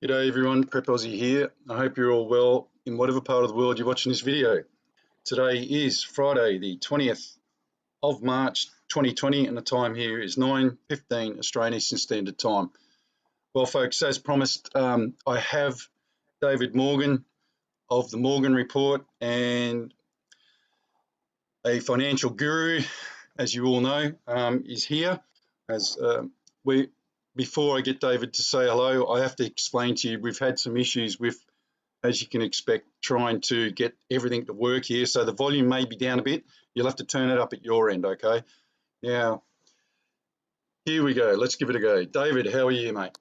G'day everyone, Prep Aussie here. I hope you're all well in whatever part of the world you're watching this video. Today is Friday, the 20th of March 2020, and the time here is 9:15 Australian Eastern Standard Time. Well, folks, as promised, I have David Morgan of the Morgan Report and a financial guru, as you all know, is here. Before I get David to say hello, I have to explain to you we've had some issues with, as you can expect, trying to get everything to work here. So the volume may be down a bit. You'll have to turn it up at your end, okay? Now, here we go. Let's give it a go. David, how are you, mate?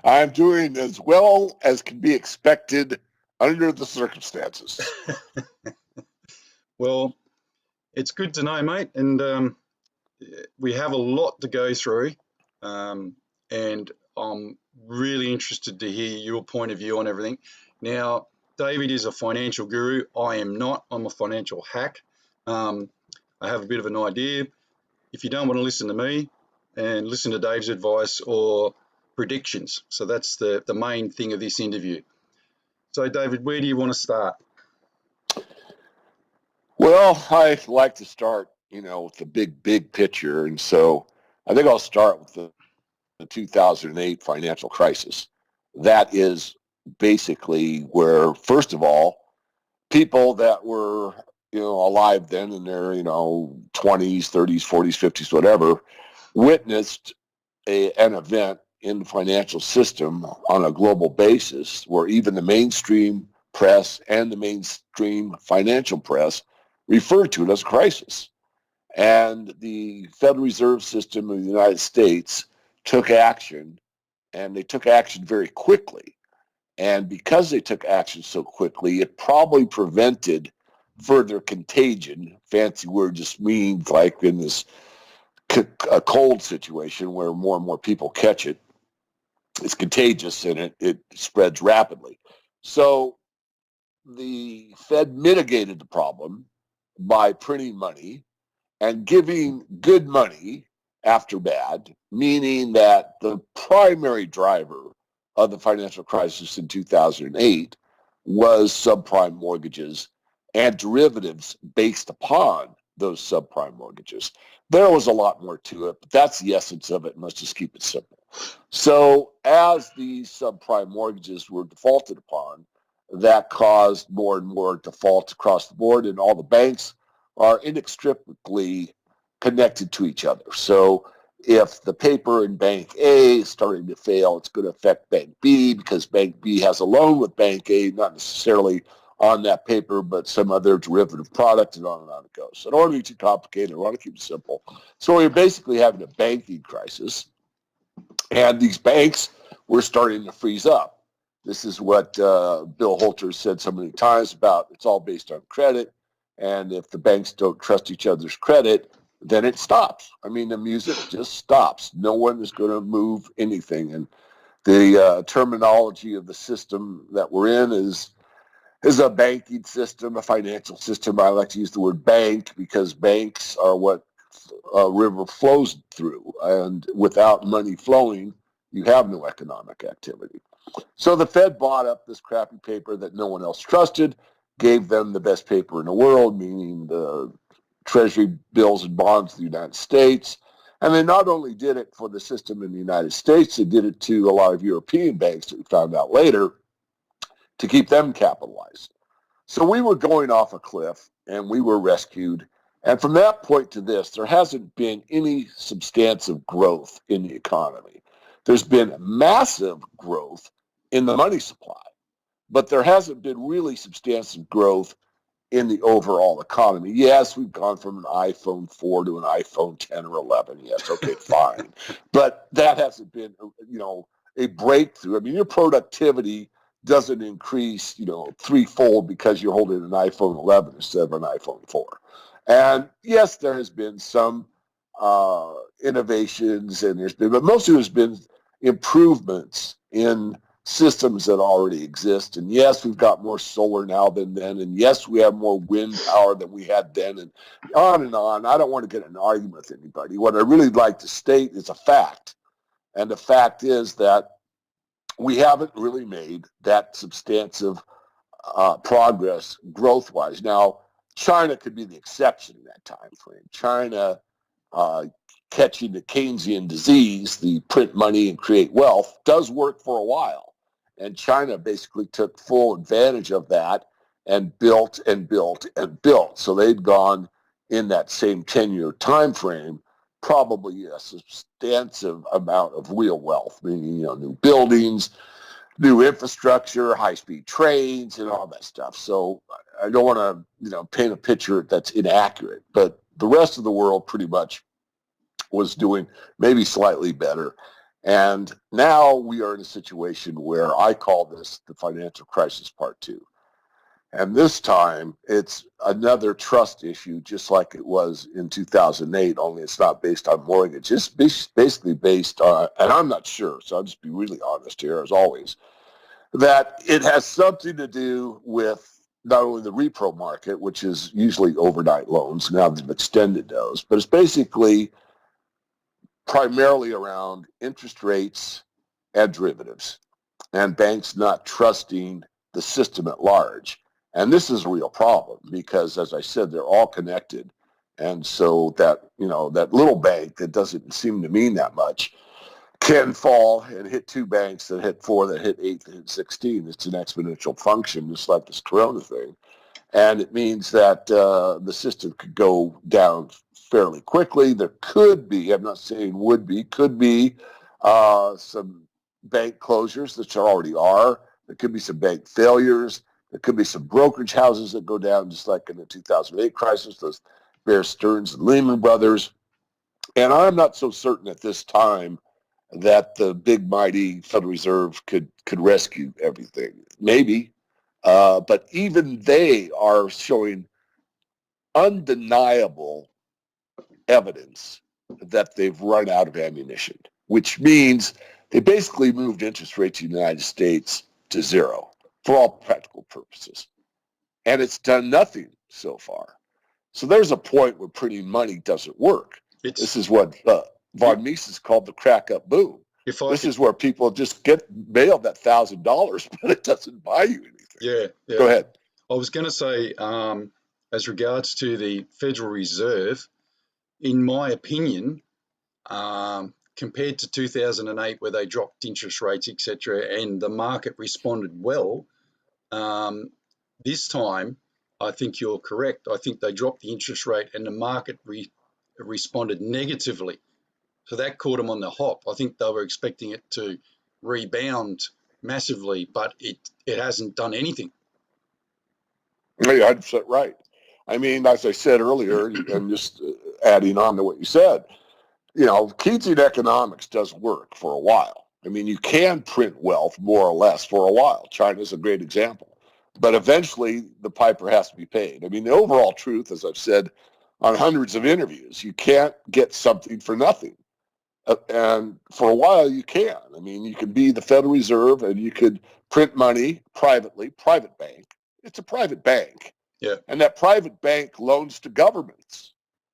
I'm doing as well as can be expected under the circumstances. Well, it's good to know, mate. And we have a lot to go through. And I'm really interested to hear your point of view on everything. Now, David is a financial guru. I am not. I'm a financial hack. I have a bit of an idea. If you don't want to listen to me, and listen to Dave's advice or predictions. So that's the main thing of this interview. So, David, where do you want to start? Well, I like to start, with the big picture. And so I think I'll start with the 2008 financial crisis. That is basically where, first of all, people that were, alive then in their, 20s, 30s, 40s, 50s, whatever, witnessed an event in the financial system on a global basis where even the mainstream press and the mainstream financial press referred to it as a crisis. And the Federal Reserve System of the United States took action, and they took action very quickly. And because they took action so quickly, it probably prevented further contagion. Fancy word just means like in this a cold situation where more and more people catch it. It's contagious and it spreads rapidly. So the Fed mitigated the problem by printing money and giving good money after bad, meaning that the primary driver of the financial crisis in 2008 was subprime mortgages and derivatives based upon those subprime mortgages. There was a lot more to it, but that's the essence of it, and let's just keep it simple. So as these subprime mortgages were defaulted upon, that caused more and more defaults across the board, and all the banks are inextricably connected to each other. So if the paper in Bank A is starting to fail, it's going to affect Bank B because Bank B has a loan with Bank A, not necessarily on that paper, but some other derivative product, and on it goes. So I don't want to be too complicated. I want to keep it simple. So we're basically having a banking crisis, and these banks were starting to freeze up. This is what Bill Holter said so many times about it's all based on credit, and if the banks don't trust each other's credit, then it stops. I mean, the music just stops. No one is going to move anything. And the terminology of the system that we're in is a banking system, a financial system. I like to use the word bank because banks are what a river flows through. And without money flowing, you have no economic activity. So the Fed bought up this crappy paper that no one else trusted, gave them the best paper in the world, meaning the Treasury bills and bonds of the United States. And they not only did it for the system in the United States, they did it to a lot of European banks that we found out later to keep them capitalized. So we were going off a cliff and we were rescued. And from that point to this, there hasn't been any substantive growth in the economy. There's been massive growth in the money supply, but there hasn't been really substantive growth in the overall economy. Yes, we've gone from an iPhone 4 to an iPhone 10 or 11. Yes, okay, fine. But that hasn't been, a breakthrough. I mean, your productivity doesn't increase, threefold because you're holding an iPhone 11 instead of an iPhone 4. And yes, there has been some innovations, and but most of it has been improvements in systems that already exist. And yes, we've got more solar now than then. And yes, we have more wind power than we had then, and on and on. I don't want to get in an argument with anybody. What I really like to state is a fact. And the fact is that we haven't really made that substantive progress growth-wise. Now, China could be the exception in that time frame. China catching the Keynesian disease, the print money and create wealth, does work for a while. And China basically took full advantage of that and built and built and built. So they'd gone in that same 10-year time frame, probably a substantive amount of real wealth, meaning new buildings, new infrastructure, high-speed trains, and all that stuff. So I don't want to paint a picture that's inaccurate, but the rest of the world pretty much was doing maybe slightly better. And now we are in a situation where I call this the financial crisis part 2. And this time it's another trust issue, just like it was in 2008, only it's not based on mortgage. It's basically based on, and I'm not sure, so I'll just be really honest here as always, that it has something to do with not only the repro market, which is usually overnight loans, now they've extended those, but it's basically primarily around interest rates and derivatives, and banks not trusting the system at large. And this is a real problem because, as I said, they're all connected. And so that, that little bank that doesn't seem to mean that much can fall and hit 2 banks that hit 4, that hit 8, that hit 16. It's an exponential function, just like this corona thing. And it means that the system could go down fairly quickly. There could be, I'm not saying would be, could be some bank closures, which there already are. There could be some bank failures. There could be some brokerage houses that go down, just like in the 2008 crisis, those Bear Stearns and Lehman Brothers. And I'm not so certain at this time that the big, mighty Federal Reserve could rescue everything. Maybe. But even they are showing undeniable evidence that they've run out of ammunition, which means they basically moved interest rates in the United States to 0 for all practical purposes. And it's done nothing so far. So there's a point where printing money doesn't work. This is what von Mises called the crack up boom. This is where people just get mailed that $1,000, but it doesn't buy you anything. Yeah. Go ahead. I was going to say, as regards to the Federal Reserve, in my opinion, compared to 2008, where they dropped interest rates, etc., and the market responded well, this time, I think you're correct. I think they dropped the interest rate and the market responded negatively. So that caught them on the hop. I think they were expecting it to rebound massively, but it hasn't done anything. You're 100% right. I mean, as I said earlier, and just adding on to what you said, Keynesian economics does work for a while. I mean, you can print wealth more or less for a while. China's a great example. But eventually, the piper has to be paid. I mean, the overall truth, as I've said on hundreds of interviews, you can't get something for nothing. And for a while, you can. I mean, you can be the Federal Reserve and you could print money privately, private bank. It's a private bank. Yeah. And that private bank loans to governments.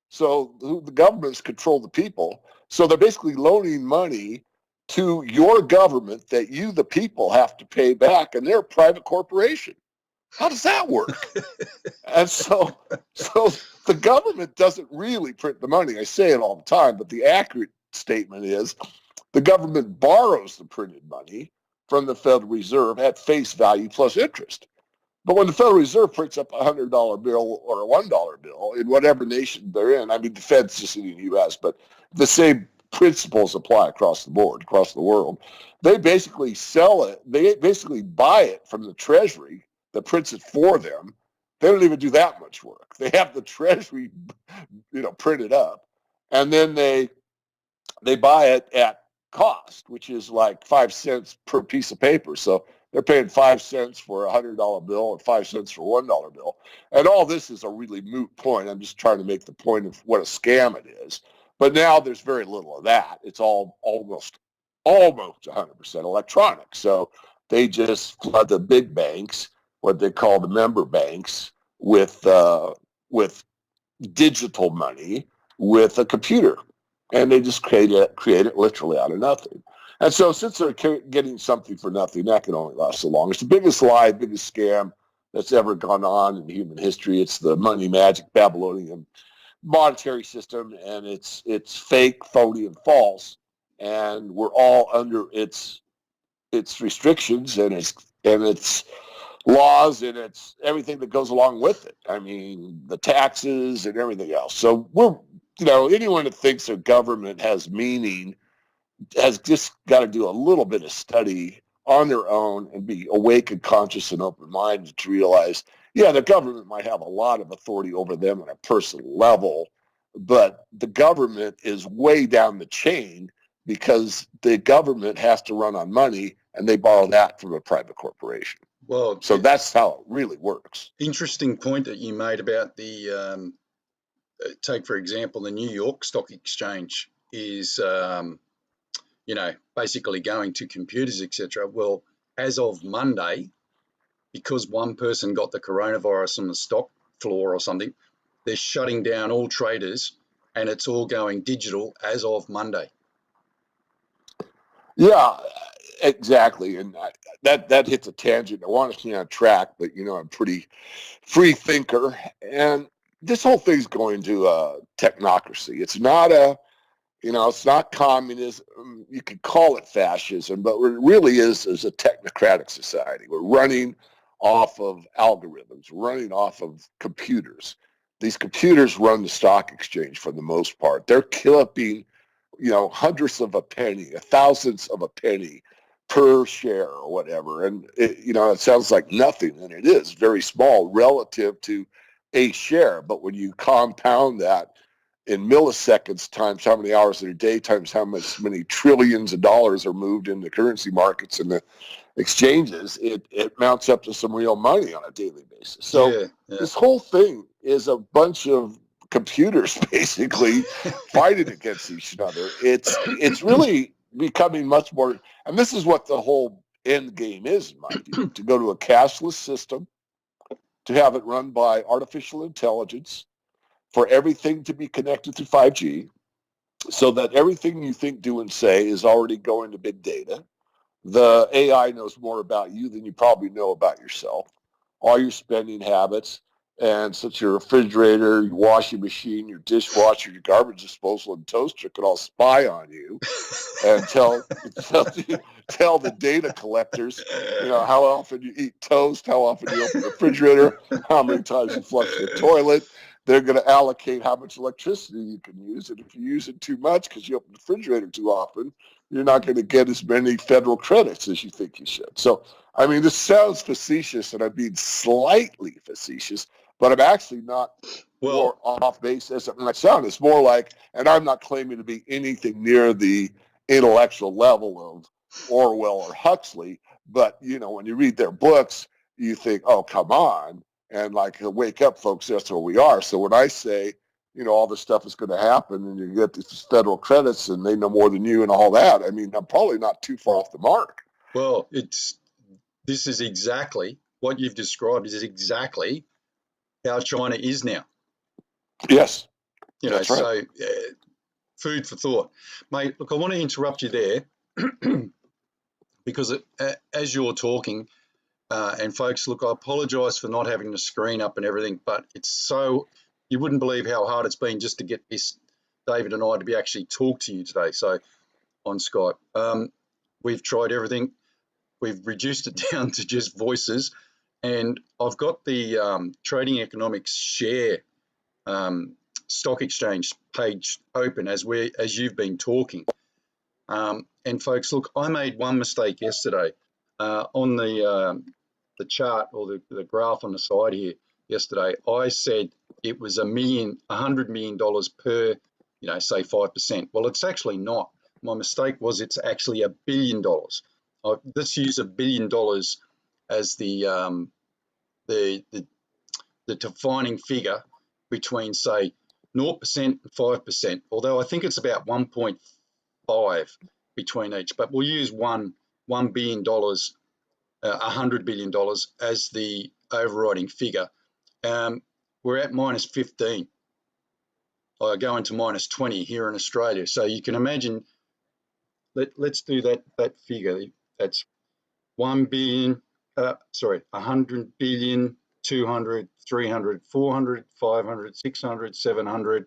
So the governments control the people. So they're basically loaning money to your government that you, the people, have to pay back, and they're a private corporation. How does that work? And so the government doesn't really print the money. I say it all the time, but the accurate statement is the government borrows the printed money from the Federal Reserve at face value plus interest. But when the Federal Reserve prints up a $100 bill or a $1 bill in whatever nation they're in, I mean, the Fed's just in the U.S., but the same principles apply across the board, across the world. They basically sell it. They basically buy it from the Treasury that prints it for them. They don't even do that much work. They have the Treasury, print it up, and then they buy it at cost, which is like 5 cents per piece of paper. So they're paying 5 cents for a $100 bill or 5 cents for a $1 bill. And all this is a really moot point. I'm just trying to make the point of what a scam it is. But now there's very little of that. It's all almost 100% electronic. So they just flood the big banks, what they call the member banks, with digital money with a computer. And they just create it literally out of nothing. And so since they're getting something for nothing, that can only last so long. It's the biggest lie, biggest scam that's ever gone on in human history. It's the money magic Babylonian monetary system, and it's fake, phony, and false. And we're all under its restrictions and its laws and it's everything that goes along with it. I mean, the taxes and everything else. So we're, anyone that thinks their government has meaning has just got to do a little bit of study on their own and be awake and conscious and open-minded to realize, yeah, the government might have a lot of authority over them on a personal level, but the government is way down the chain because the government has to run on money and they borrow that from a private corporation. Well, So that's how it really works. Interesting point that you made about take for example, the New York Stock Exchange is, basically going to computers, etc. Well, as of Monday, because one person got the coronavirus on the stock floor or something, they're shutting down all traders and it's all going digital as of Monday. Yeah, exactly. And that hits a tangent. I want to stay on track, but I'm a pretty free thinker. And this whole thing's going to technocracy. It's not communism. You could call it fascism, but what it really is a technocratic society. We're running off of algorithms, running off of computers. These computers run the stock exchange for the most part. They're clipping, hundredths of a penny, a thousandths of a penny per share or whatever. And it sounds like nothing, and it is very small relative to a share. But when you compound that in milliseconds times how many hours in a day times how many trillions of dollars are moved in the currency markets and the exchanges, it mounts up to some real money on a daily basis. So this whole thing is a bunch of computers basically fighting against each other. It's really becoming much more, and this is what the whole end game is, in my view, to go to a cashless system, to have it run by artificial intelligence, for everything to be connected to 5G, so that everything you think, do, and say is already going to big data. The AI knows more about you than you probably know about yourself, all your spending habits. And since your refrigerator, your washing machine, your dishwasher, your garbage disposal, and toaster could all spy on you and tell the data collectors, how often you eat toast, how often you open the refrigerator, how many times you flush the toilet. They're going to allocate how much electricity you can use. And if you use it too much because you open the refrigerator too often, you're not going to get as many federal credits as you think you should. So, I mean, this sounds facetious, and I'm being slightly facetious, but I'm actually not more off base as it might sound. It's more like, and I'm not claiming to be anything near the intellectual level of Orwell or Huxley, but, when you read their books, you think, oh, come on. And like, wake up, folks, that's where we are. So when I say, all this stuff is going to happen and you get these federal credits and they know more than you and all that, I mean, I'm probably not too far off the mark. Well, this is exactly what you've described is exactly how China is now. Yes. That's right. So food for thought. Mate, look, I want to interrupt you there because as you're talking, and folks, look, I apologise for not having the screen up and everything, but you wouldn't believe how hard it's been just to get this, David and I, to be actually talk to you today. So on Skype, we've tried everything. We've reduced it down to just voices, and I've got the Trading Economics share stock exchange page open as you've been talking. And folks, look, I made one mistake yesterday on the chart or the graph on the side here yesterday. I said it was $100 million per, say 5%. Well, it's actually not. My mistake was it's actually $1 billion. Let's use $1 billion as the defining figure between, say, 0% and 5%, although I think it's about 1.5 between each, but we'll use $1 billion, $100 billion as the overriding figure. We're at minus 15. I go into minus 20 here in Australia. So you can imagine let's do that figure. That's 1 billion, 100 billion, 200, 300, 400, 500, 600, 700,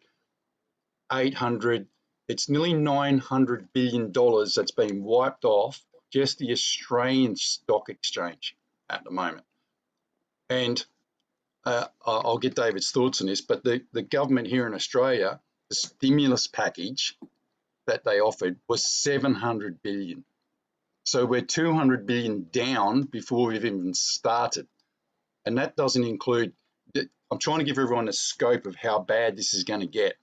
800. It's nearly $900 billion that's been wiped off just the Australian stock exchange at the moment. And I'll get David's thoughts on this, but the government here in Australia, the stimulus package that they offered was 700 billion. So we're 200 billion down before we've even started. And that doesn't include, I'm trying to give everyone a scope of how bad this is going to get.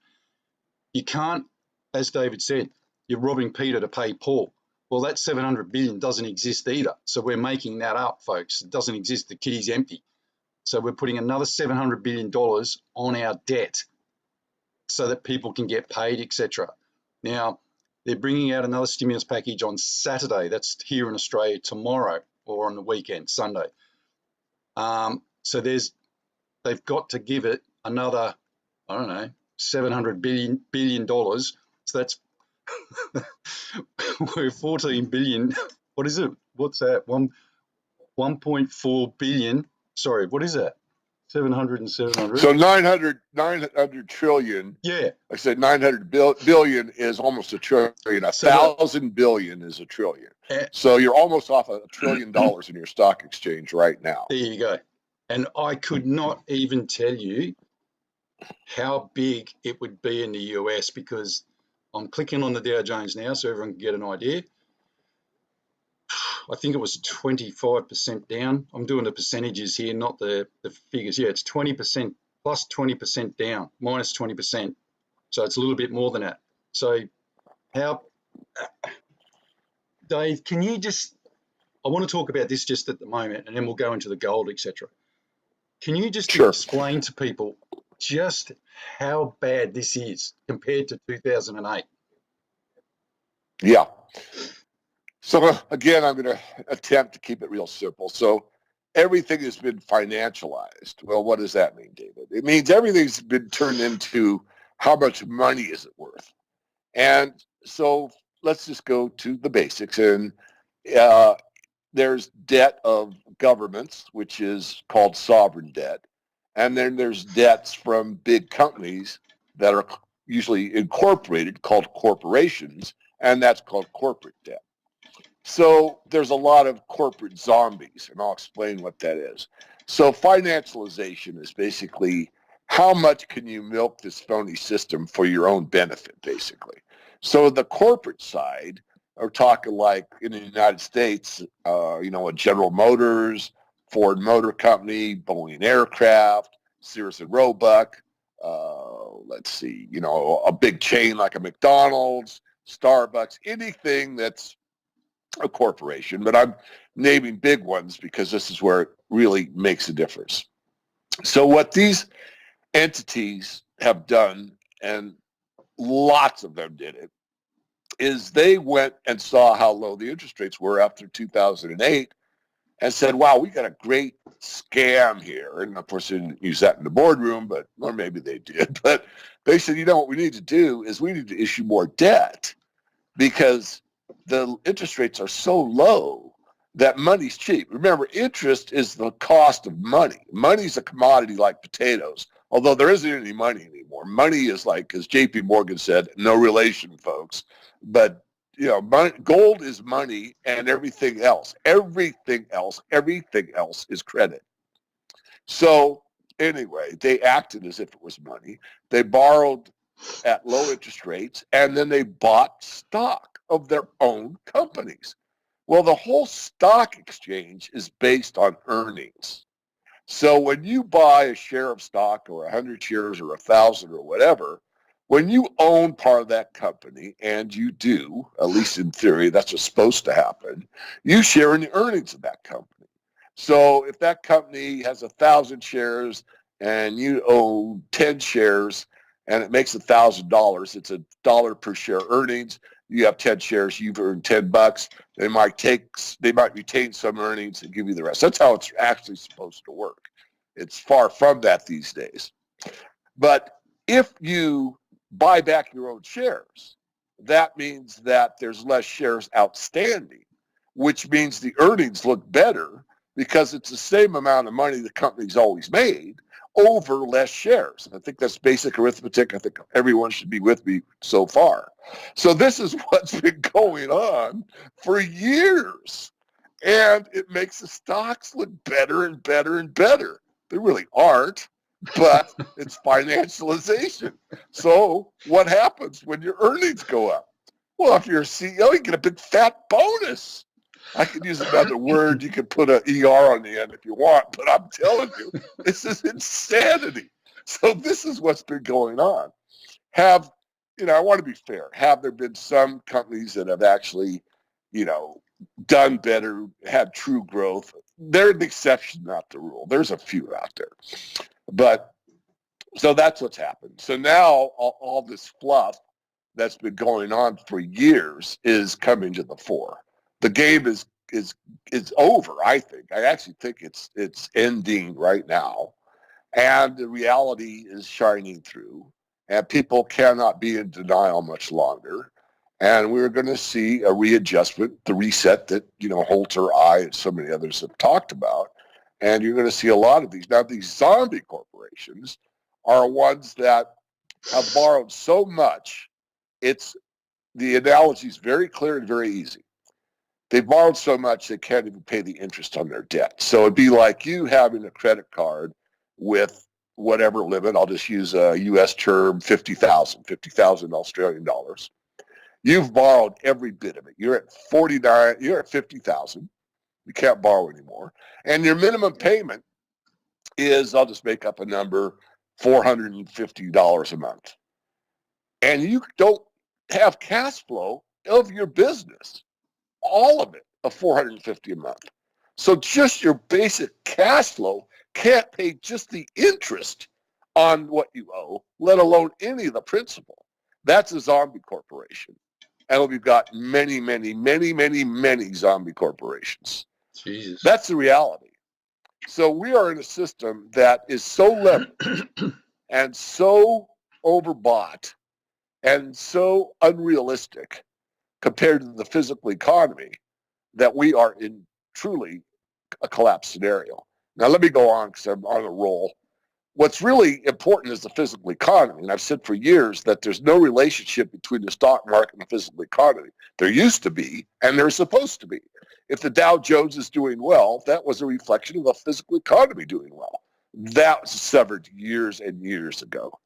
You can't, as David said, you're robbing Peter to pay Paul. Well, that 700 billion doesn't exist either. So we're making that up, folks. It doesn't exist. The kitty's empty. So we're putting another $700 billion on our debt so that people can get paid, etc. Now, they're bringing out another stimulus package on Saturday. That's here in Australia tomorrow, or on the weekend, Sunday. So they've got to give it another, I don't know, $700 billion. So that's we're 14 billion. What is it? What's that? 1.4 billion. Sorry, what is that? 700 and 700. So 900 trillion. Yeah. I said 900 billion is almost a trillion. 1,000 billion is a trillion. So you're almost off $1 trillion in your stock exchange right now. There you go. And I could not even tell you how big it would be in the US, because I'm clicking on the Dow Jones now so everyone can get an idea. I think it was 25% down. I'm doing the percentages here, not the figures. Yeah, it's 20%, plus 20% down, minus 20%. So it's a little bit more than that. So how, Dave, can you just, I want to talk about this just at the moment, and then we'll go into the gold, etc. Can you just explain to people just how bad this is compared to 2008? Yeah. So again, I'm going to attempt to keep it real simple. So everything has been financialized. Well, what does that mean, David? It means everything's been turned into how much money is it worth. And so let's just go to the basics. And there's debt of governments, which is called sovereign debt. And then there's debts from big companies that are usually incorporated, called corporations, and that's called corporate debt. So there's a lot of corporate zombies, and I'll explain what that is. So financialization is basically how much can you milk this phony system for your own benefit, basically. So the corporate side, we're talking like in the United States, a General Motors, Ford Motor Company, Boeing Aircraft, Sears and Roebuck, let's see, a big chain like a McDonald's, Starbucks, anything that's a corporation, but I'm naming big ones because this is where it really makes a difference. So what these entities have done, and lots of them did it, is they went and saw how low the interest rates were after 2008 and said, wow, we got a great scam here. And of course, they didn't use that in the boardroom, or maybe they did. But they said, what we need to do is we need to issue more debt because the interest rates are so low that money's cheap. Remember, interest is the cost of money. Money's a commodity like potatoes, although there isn't any money anymore. Money is like, as J.P. Morgan said, no relation, folks. But, gold is money, and everything else is credit. So anyway, they acted as if it was money. They borrowed at low interest rates, and then they bought stock of their own companies. Well, the whole stock exchange is based on earnings. So when you buy a share of stock or 100 shares or 1,000 or whatever, when you own part of that company, and you do, at least in theory, that's what's supposed to happen, you share in the earnings of that company. So if that company has 1,000 shares and you own 10 shares and it makes $1,000, it's $1 per share earnings. You have 10 shares, you've earned $10. They might retain some earnings and give you the rest. That's how it's actually supposed to work. It's far from that these days. But if you buy back your own shares, that means that there's less shares outstanding, which means the earnings look better because it's the same amount of money the company's always made over less shares. I think that's basic arithmetic. I think everyone should be with me so far. So this is what's been going on for years. And it makes the stocks look better and better and better. They really aren't, but it's financialization. So what happens when your earnings go up? Well, if you're a CEO, you get a big fat bonus. I could use another word. You could put an ER on the end if you want, but I'm telling you, this is insanity. So this is what's been going on. I want to be fair. Have there been some companies that have actually, done better, had true growth? They're the exception, not the rule. There's a few out there. But so that's what's happened. So now all this fluff that's been going on for years is coming to the fore. The game is over, I think. I actually think it's ending right now. And the reality is shining through. And people cannot be in denial much longer. And we're going to see a readjustment, the reset that, Holter, I, and so many others have talked about. And you're going to see a lot of these. Now, these zombie corporations are ones that have borrowed so much. The analogy is very clear and very easy. They've borrowed so much they can't even pay the interest on their debt. So it'd be like you having a credit card with whatever limit. I'll just use a U.S. term, 50,000 Australian dollars. You've borrowed every bit of it. You're at 49. You're at 50,000. You can't borrow anymore, and your minimum payment is, I'll just make up a number, $450 a month, and you don't have cash flow of your business, all of it, of $450 a month. So just your basic cash flow can't pay just the interest on what you owe, let alone any of the principal. That's a zombie corporation. And we've got many, many, many, many, many zombie corporations. Jesus. That's the reality. So we are in a system that is so leveraged and so overbought and so unrealistic compared to the physical economy that we are in truly a collapse scenario. Now, let me go on because I'm on a roll. What's really important is the physical economy. And I've said for years that there's no relationship between the stock market and the physical economy. There used to be, and there's supposed to be. If the Dow Jones is doing well, that was a reflection of the physical economy doing well. That was severed years and years ago.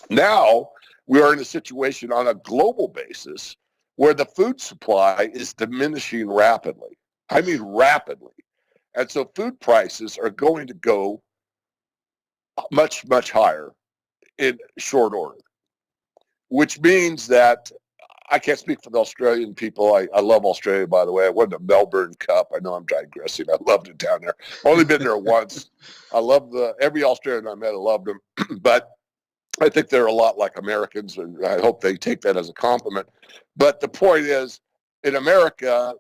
Now, we are in a situation on a global basis where the food supply is diminishing rapidly. I mean, rapidly. And so food prices are going to go much, much higher in short order, which means that I can't speak for the Australian people. I love Australia, by the way. I won the Melbourne Cup. I know I'm digressing. I loved it down there. Only been there once. I love every Australian I met. I loved them. But I think they're a lot like Americans, and I hope they take that as a compliment. But the point is, in America,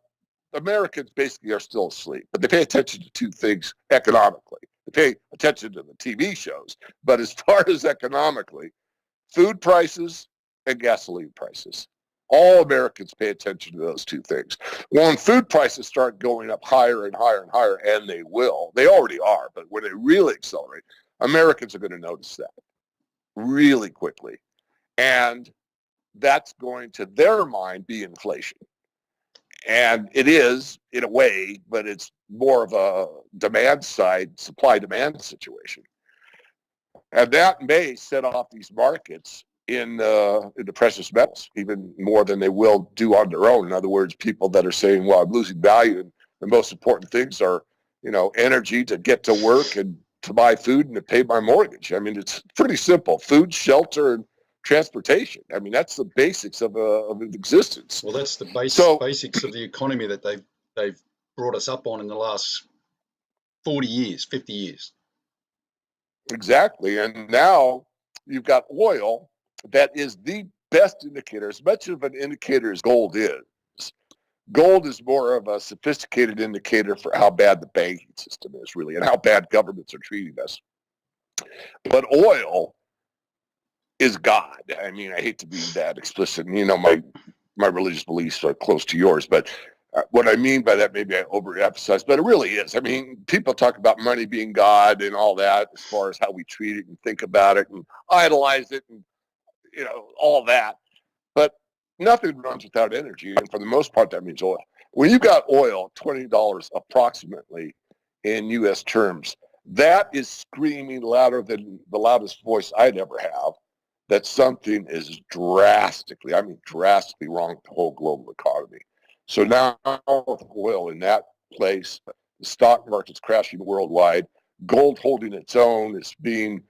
Americans basically are still asleep, but they pay attention to two things economically. They pay attention to the TV shows. But as far as economically, food prices and gasoline prices. All Americans pay attention to those two things. When food prices start going up higher and higher and higher, and they will, they already are, but when they really accelerate, Americans are going to notice that really quickly. And that's going to their mind be inflation. And it is in a way, but it's more of a demand side, supply demand situation. And that may set off these markets in the precious metals even more than they will do on their own. In other words, people that are saying, well, I'm losing value, and the most important things are, energy to get to work and to buy food and to pay my mortgage. I mean, it's pretty simple: food, shelter, and transportation. I mean, that's the basics of an existence. Well, that's the basics of the economy that they've brought us up on in the last 40 years, 50 years. Exactly. And now you've got oil that is the best indicator. As much of an indicator as gold is more of a sophisticated indicator for how bad the banking system is, really, and how bad governments are treating us. But oil is God. I mean, I hate to be that explicit. You know, my religious beliefs are close to yours, but what I mean by that, maybe I overemphasize, but it really is. I mean, people talk about money being God and all that, as far as how we treat it and think about it and idolize it and, you know, all that. But nothing runs without energy, and for the most part, that means oil. When you got oil, $20 approximately in U.S. terms, that is screaming louder than the loudest voice I'd ever have that something is drastically, I mean drastically wrong with the whole global economy. So now with oil in that place, the stock market's crashing worldwide. Gold holding its own is being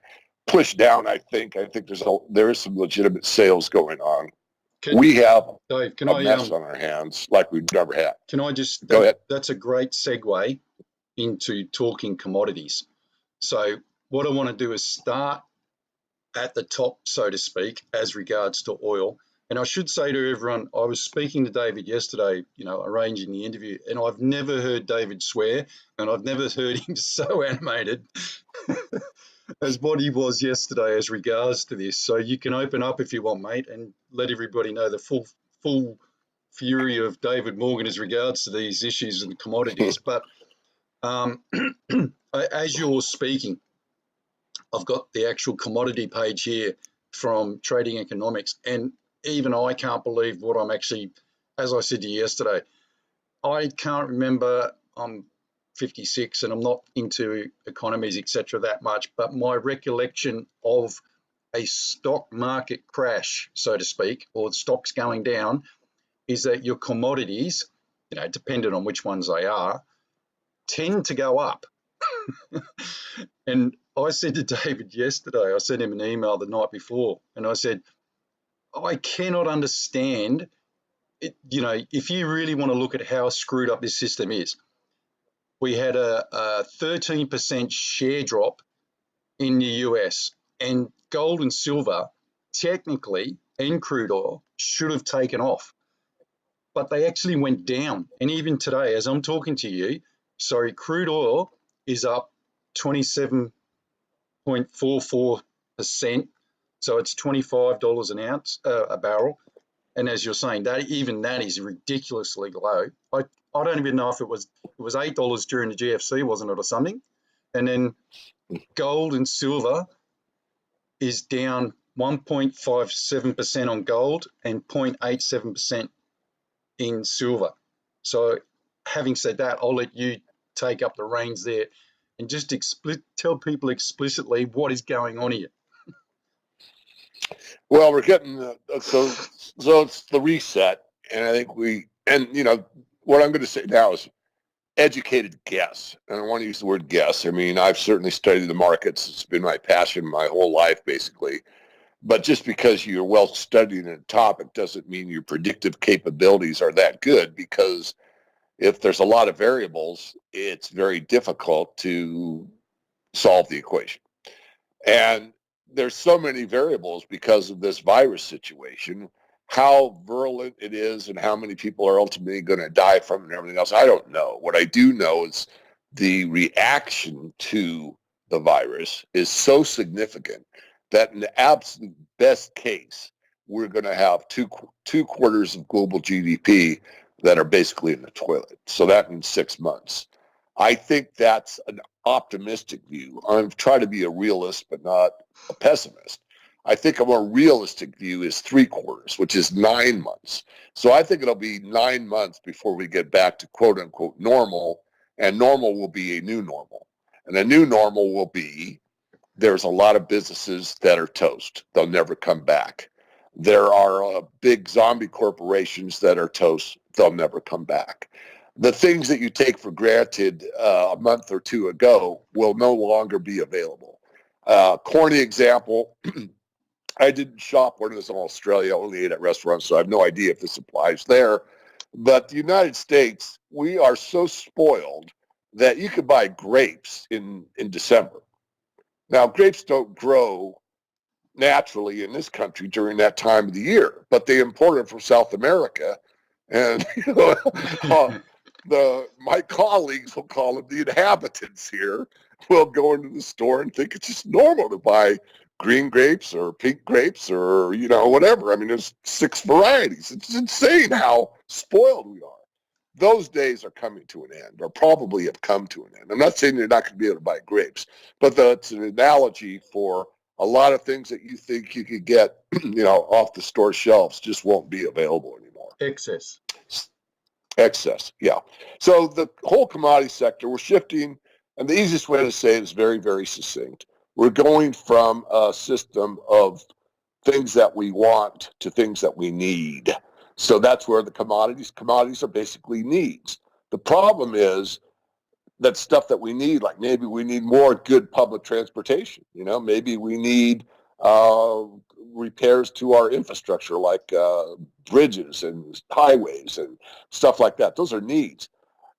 pushed down. I think there is some legitimate sales going on. We have Dave, a mess on our hands like we've never had. can I just, Go ahead. that's a great segue into talking commodities. So what I want to do is start at the top, so to speak, as regards to oil. And I should say to everyone, I was speaking to David yesterday, you know, arranging the interview, and I've never heard David swear, and I've never heard him so animated as what he was yesterday as regards to this. So you can open up if you want, mate, and let everybody know the full fury of David Morgan as regards to these issues and commodities. But as you're speaking, I've got the actual commodity page here from Trading Economics, and even I can't believe what I'm actually, as I said to you yesterday, I can't remember. I'm 56 and I'm not into economies, etc., that much, but my recollection of a stock market crash, so to speak, or stocks going down, is that your commodities, you know, dependent on which ones they are, tend to go up. And I said to David yesterday, I sent him an email the night before, and I said, I cannot understand it. You know, if you really want to look at how screwed up this system is, we had a 13% share drop in the US, and gold and silver, technically, and crude oil should have taken off, but they actually went down. And even today, as I'm talking to you, sorry, crude oil is up 27.44%. So it's $25 an ounce, a barrel. And as you're saying, that even that is ridiculously low. I don't even know if it was $8 during the GFC, wasn't it, or something? And then gold and silver is down 1.57% on gold and 0.87% in silver. So having said that, I'll let you take up the reins there and just tell people explicitly what is going on here. Well, we're getting so it's the reset, and I think you know what I'm going to say now is educated guess, and I want to use the word guess. I mean, I've certainly studied the markets; it's been my passion my whole life, basically. But just because you're well studied in a topic doesn't mean your predictive capabilities are that good. Because if there's a lot of variables, it's very difficult to solve the equation. And there's so many variables because of this virus situation, how virulent it is and how many people are ultimately going to die from it and everything else. I don't know. What I do know is the reaction to the virus is so significant that in the absolute best case, we're going to have two quarters of global GDP that are basically in the toilet. So that means 6 months. I think that's an optimistic view. I'm trying to be a realist, but not a pessimist. I think a more realistic view is 3 quarters, which is 9 months. So I think it'll be 9 months before we get back to quote unquote normal, and normal will be a new normal. And a new normal will be there's a lot of businesses that are toast. They'll never come back. There are big zombie corporations that are toast. They'll never come back. The things that you take for granted a month or two ago will no longer be available. Corny example, I didn't shop when I was in Australia, only ate at restaurants, so I have no idea if this applies there. But the United States, we are so spoiled that you could buy grapes in December. Now, grapes don't grow naturally in this country during that time of the year, but they import them from South America. And you know, my colleagues will call them the inhabitants here will go into the store and think it's just normal to buy green grapes or pink grapes or, whatever. I mean, there's 6 varieties. It's insane how spoiled we are. Those days are coming to an end, or probably have come to an end. I'm not saying you're not going to be able to buy grapes, but it's an analogy for a lot of things that you think you could get, off the store shelves just won't be available anymore. Excess, yeah. So the whole commodity sector, we're shifting, and the easiest way to say it is very, very succinct. We're going from a system of things that we want to things that we need. So that's where the commodities are basically needs. The problem is that stuff that we need, like maybe we need more good public transportation. Maybe we need repairs to our infrastructure, like bridges and highways and stuff like that. Those are needs.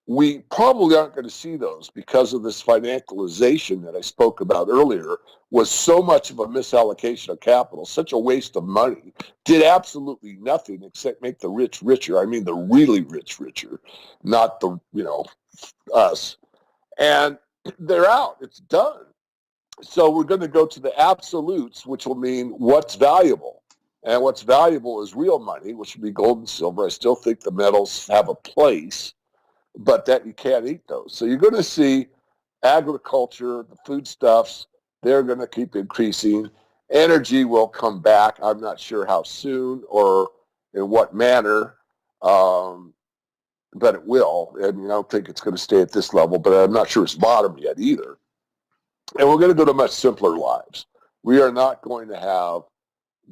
We probably aren't going to see those because of this financialization that I spoke about earlier. Was so much of a misallocation of capital, such a waste of money, did absolutely nothing except make the rich richer. I mean, the really rich richer, not the, us. And they're out. It's done. So we're going to go to the absolutes, which will mean what's valuable. And what's valuable is real money, which would be gold and silver. I still think the metals have a place, but that you can't eat those. So you're going to see agriculture, the foodstuffs, they're going to keep increasing. Energy will come back. I'm not sure how soon or in what manner, but it will. I mean, I don't think it's going to stay at this level, but I'm not sure it's bottomed yet either. And we're going to go to much simpler lives. We are not going to have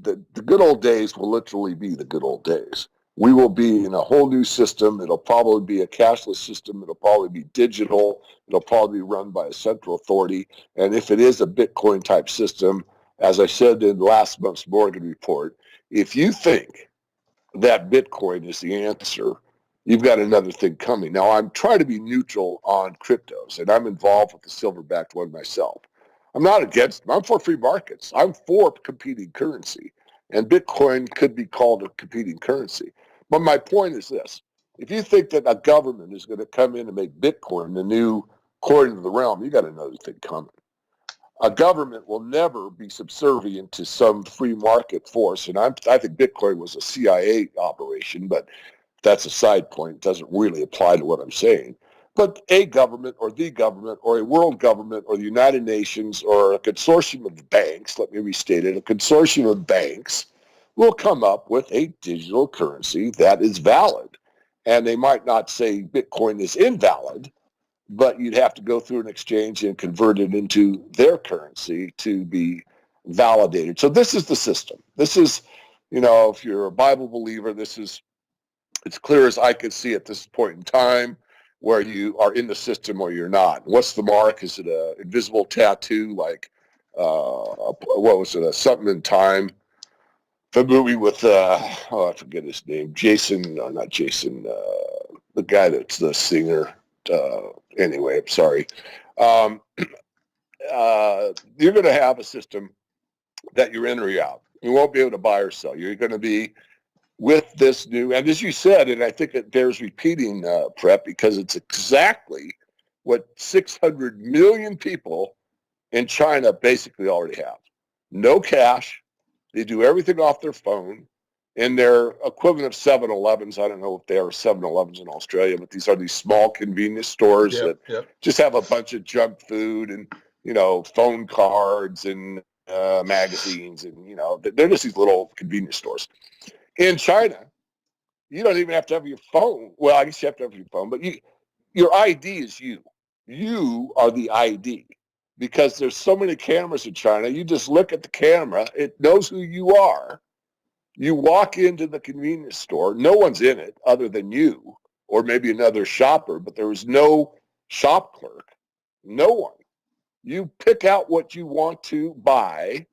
the good old days will literally be the good old days. We will be in a whole new system. It'll probably be a cashless system. It'll probably be digital. It'll probably be run by a central authority. And if it is a Bitcoin type system, as I said in last month's Morgan report, if you think that Bitcoin is the answer, you've got another thing coming. Now, I'm trying to be neutral on cryptos, and I'm involved with the silver-backed one myself. I'm not against them. I'm for free markets. I'm for competing currency, and Bitcoin could be called a competing currency. But my point is this. If you think that a government is going to come in and make Bitcoin the new coin of the realm, you got another thing coming. A government will never be subservient to some free market force. And I think Bitcoin was a CIA operation, but that's a side point. It doesn't really apply to what I'm saying. But a government or the government or a world government or the United Nations or a consortium of banks, let me restate it, a consortium of banks will come up with a digital currency that is valid. And they might not say Bitcoin is invalid, but you'd have to go through an exchange and convert it into their currency to be validated. So this is the system. This is, if you're a Bible believer, this is as clear as I could see at this point in time where you are in the system or you're not. What's the mark? Is it an invisible tattoo like, what was it, a something in time? The movie with, I forget his name, Jason, no, not Jason, the guy that's the singer. Anyway, I'm sorry. Um, you're going to have a system that you're in or you're out. You won't be able to buy or sell. You're going to be with this new, and as you said, and I think it bears repeating, Prep, because it's exactly what 600 million people in China basically already have. No cash. They do everything off their phone. And their equivalent of 7-Elevens, I don't know if they are 7-Elevens in Australia, but these are these small convenience stores that just have a bunch of junk food and, phone cards and magazines. And, they're just these little convenience stores. In China, you don't even have to have your phone. Well, I guess you have to have your phone, but your ID is you. You are the ID because there's so many cameras in China. You just look at the camera. It knows who you are. You walk into the convenience store. No one's in it other than you or maybe another shopper, but there is no shop clerk. No one. You pick out what you want to buy.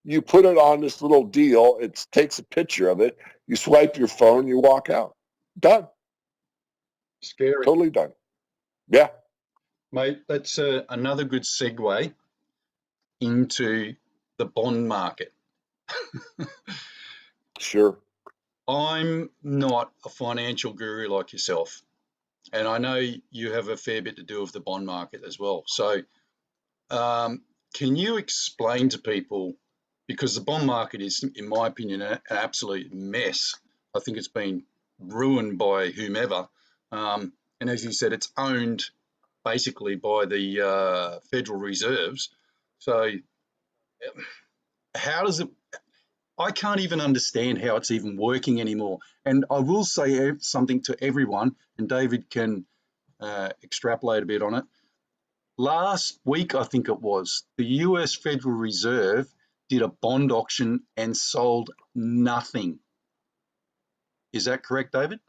You put it on this little deal. It takes a picture of it. You swipe your phone. You walk out. Done. Scary. Totally done. Yeah. Mate, that's another good segue into the bond market. Sure. I'm not a financial guru like yourself, and I know you have a fair bit to do with the bond market as well. So, can you explain to people because the bond market is, in my opinion, an absolute mess. I think it's been ruined by whomever. And as you said, it's owned basically by the Federal Reserves. So how does it? I can't even understand how it's even working anymore. And I will say something to everyone, and David can extrapolate a bit on it. Last week, I think it was, the US Federal Reserve did a bond auction and sold nothing. Is that correct, David?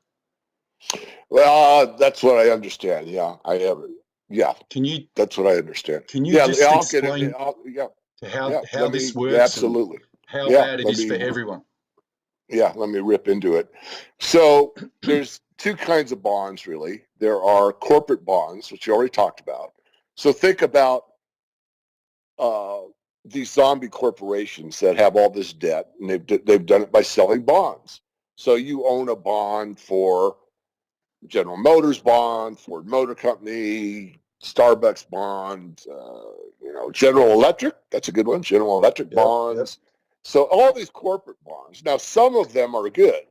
Well, that's what I understand. Yeah, I have it. Yeah, Can you that's what I understand. can you Yeah, just I'll get it. explain Yeah, to yeah. how this Yeah, works and absolutely. how Yeah, bad it is for everyone? let me rip into it. So there's two kinds of bonds, really. There are corporate bonds, which you already talked about. So think about uh, these zombie corporations that have all this debt, and they've done it by selling bonds. So you own a bond for General Motors bond, Ford Motor Company, Starbucks bond, General Electric. That's a good one. General Electric Yep. bonds. So all these corporate bonds. Now, some of them are good,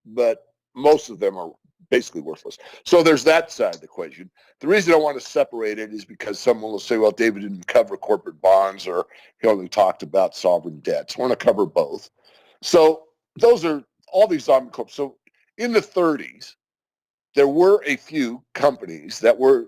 but most of them are basically worthless. So there's that side of the equation. The reason I want to separate it is because someone will say, well, David didn't cover corporate bonds, or he only talked about sovereign debts. I want to cover both. So those are all these zombie corps. So in the 30s, there were a few companies that were,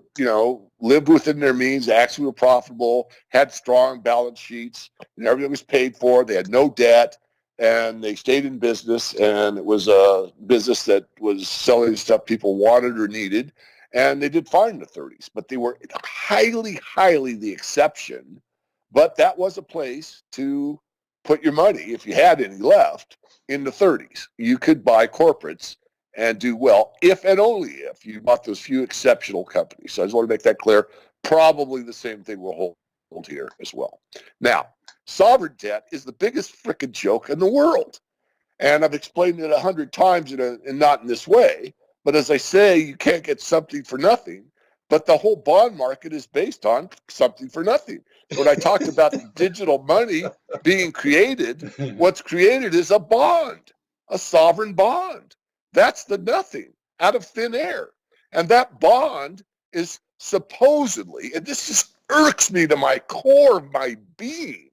lived within their means, actually were profitable, had strong balance sheets, and everything was paid for. They had no debt, and they stayed in business, and it was a business that was selling stuff people wanted or needed, and they did fine in the 30s. But they were highly, highly the exception. But that was a place to put your money, if you had any left, in the 30s. You could buy corporates and do well if and only if you bought those few exceptional companies. So I just want to make that clear. Probably the same thing will hold here as well. Now, sovereign debt is the biggest frickin' joke in the world. And I've explained it 100 times and not in this way. But as I say, you can't get something for nothing. But the whole bond market is based on something for nothing. When I talked about digital money being created, what's created is a bond, a sovereign bond. That's the nothing out of thin air. And that bond is supposedly, and this just irks me to my core of my being,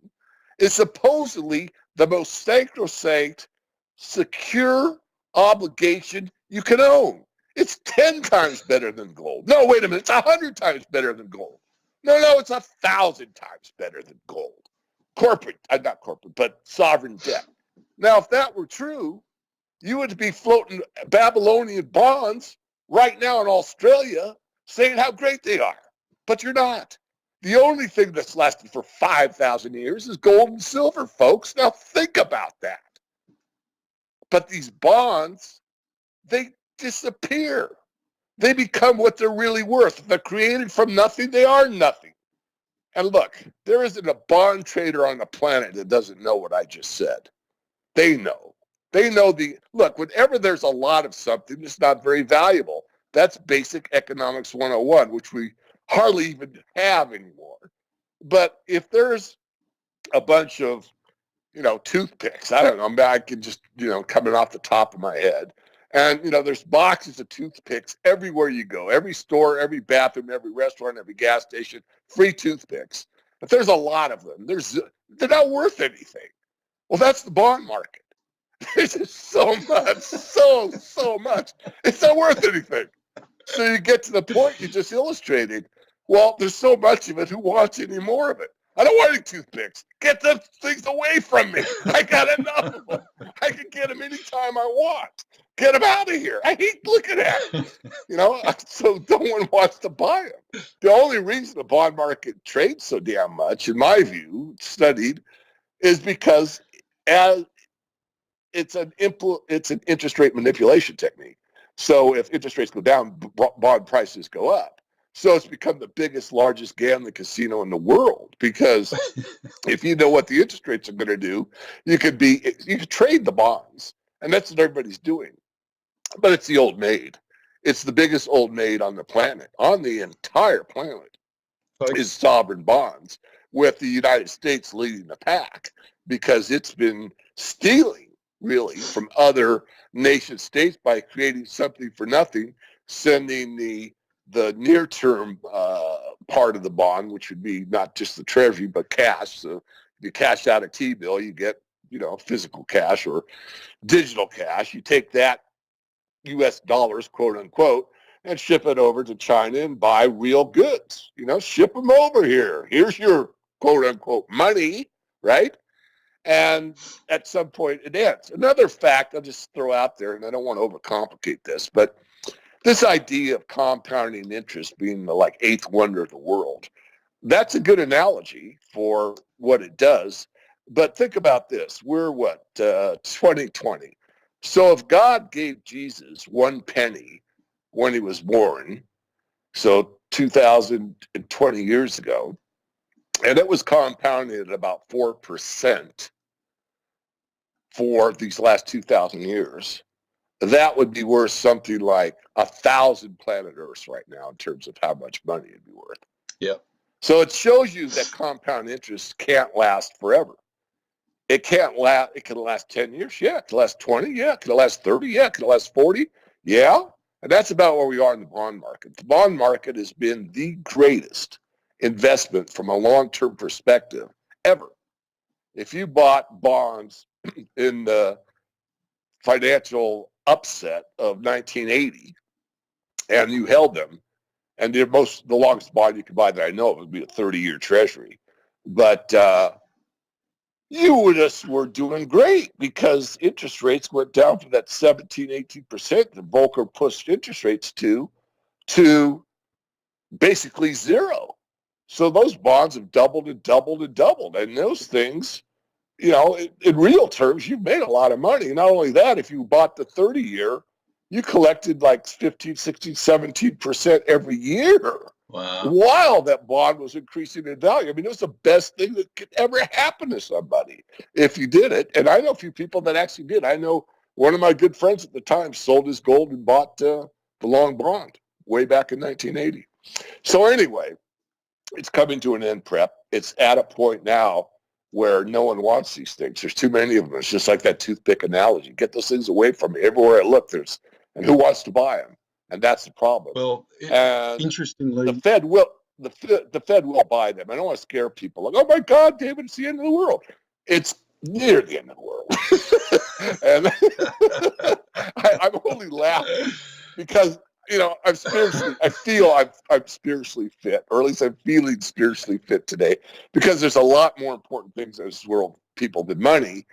is supposedly the most sacrosanct, secure obligation you can own. It's 10 times better than gold. No, wait a minute. It's 100 times better than gold. No, it's 1,000 times better than gold. Not corporate, but sovereign debt. Now, if that were true, you would be floating Babylonian bonds right now in Australia saying how great they are. But you're not. The only thing that's lasted for 5,000 years is gold and silver, folks. Now think about that. But these bonds, they disappear. They become what they're really worth. If they're created from nothing, they are nothing. And look, there isn't a bond trader on the planet that doesn't know what I just said. They know. They know whenever there's a lot of something, it's not very valuable. That's basic economics 101, which we hardly even have anymore. But if there's a bunch of, toothpicks, I don't know, I can just, coming off the top of my head. And, there's boxes of toothpicks everywhere you go, every store, every bathroom, every restaurant, every gas station, free toothpicks. If there's a lot of them, they're not worth anything. Well, that's the bond market. There's just so much, so much. It's not worth anything. So you get to the point you just illustrated. Well, there's so much of it. Who wants any more of it? I don't want any toothpicks. Get those things away from me. I got enough of them. I can get them anytime I want. Get them out of here. I hate looking at them. So no one wants to buy them. The only reason the bond market trades so damn much, in my view, studied, is because as it's an interest rate manipulation technique. So if interest rates go down, bond prices go up. So it's become the biggest, largest gambling casino in the world, because if you know what the interest rates are going to do, you could trade the bonds, and that's what everybody's doing. But it's the old maid. It's the biggest old maid on the planet, on the entire planet, is Folks, sovereign bonds. with the United States leading the pack, because it's been stealing really from other nation states by creating something for nothing, sending the near-term part of the bond, which would be not just the treasury but cash. So if you cash out a T-bill, you get, physical cash or digital cash. You take that U.S. dollars, quote unquote, and ship it over to China and buy real goods. Ship them over here. Here's your quote unquote money, right? And at some point it ends. Another fact I'll just throw out there, and I don't want to overcomplicate this, but this idea of compounding interest being the eighth wonder of the world, that's a good analogy for what it does. But think about this. We're 2020. So if God gave Jesus 1 penny when he was born, so 2020 years ago, and it was compounded at about 4% for these last 2,000 years, that would be worth something like 1,000 planet Earths right now in terms of how much money it'd be worth. Yeah. So it shows you that compound interest can't last forever. It can't last. It can last 10 years. Yeah. It can last 20. Yeah. It can last 30. Yeah. It can last 40. Yeah. And that's about where we are in the bond market. The bond market has been the greatest investment from a long-term perspective ever. If you bought bonds in the financial upset of 1980 and you held them, and the longest bond you could buy that I know of would be a 30-year treasury, but you just were doing great because interest rates went down from that 17, 18% that Volcker pushed interest rates to basically zero. So those bonds have doubled and doubled and doubled. And those things, in real terms, you've made a lot of money. Not only that, if you bought the 30-year, you collected like 15, 16, 17% every year. Wow. While that bond was increasing in value. I mean, it was the best thing that could ever happen to somebody if you did it. And I know a few people that actually did. I know one of my good friends at the time sold his gold and bought the long bond way back in 1980. So anyway, it's coming to an end, Prep. It's at a point now where no one wants these things. There's too many of them. It's just like that toothpick analogy. Get those things away from me. Everywhere I look, and who wants to buy them? And that's the problem. Well, and interestingly, the Fed will buy them. I don't want to scare people. Like, oh my God, David, it's the end of the world. It's near the end of the world. And I'm only laughing because I'm spiritually fit, or at least I'm feeling spiritually fit today, because there's a lot more important things in this world, people, than money.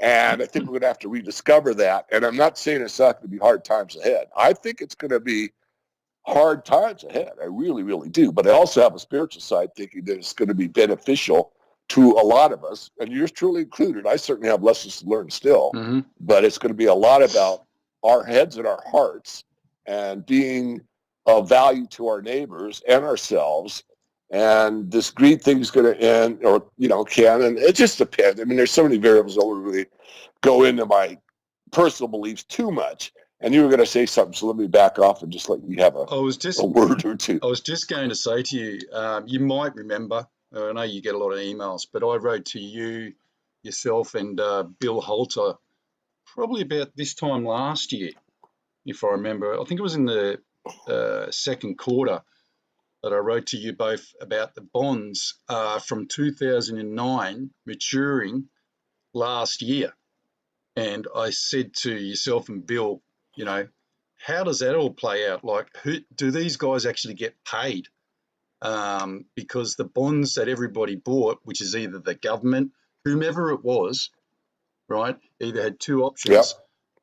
And I think we're going to have to rediscover that. And I'm not saying it's not going to be hard times ahead. I think it's going to be hard times ahead. I really, really do. But I also have a spiritual side thinking that it's going to be beneficial to a lot of us, and yours truly included. I certainly have lessons to learn still, but it's going to be a lot about our heads and our hearts and being of value to our neighbors and ourselves. And this greed thing is going to end, or can, and it just depends. I mean, there's so many variables. I don't really go into my personal beliefs too much. And you were going to say something, so let me back off and just let you have a word or two. I was just going to say to you, you might remember, I know you get a lot of emails, but I wrote to you, yourself, and Bill Holter probably about this time last year, if I remember. I think it was in the second quarter that I wrote to you both about the bonds from 2009 maturing last year. And I said to yourself and Bill, how does that all play out? Like, who do these guys actually get paid? Because the bonds that everybody bought, which is either the government, whomever it was, right, either had two options,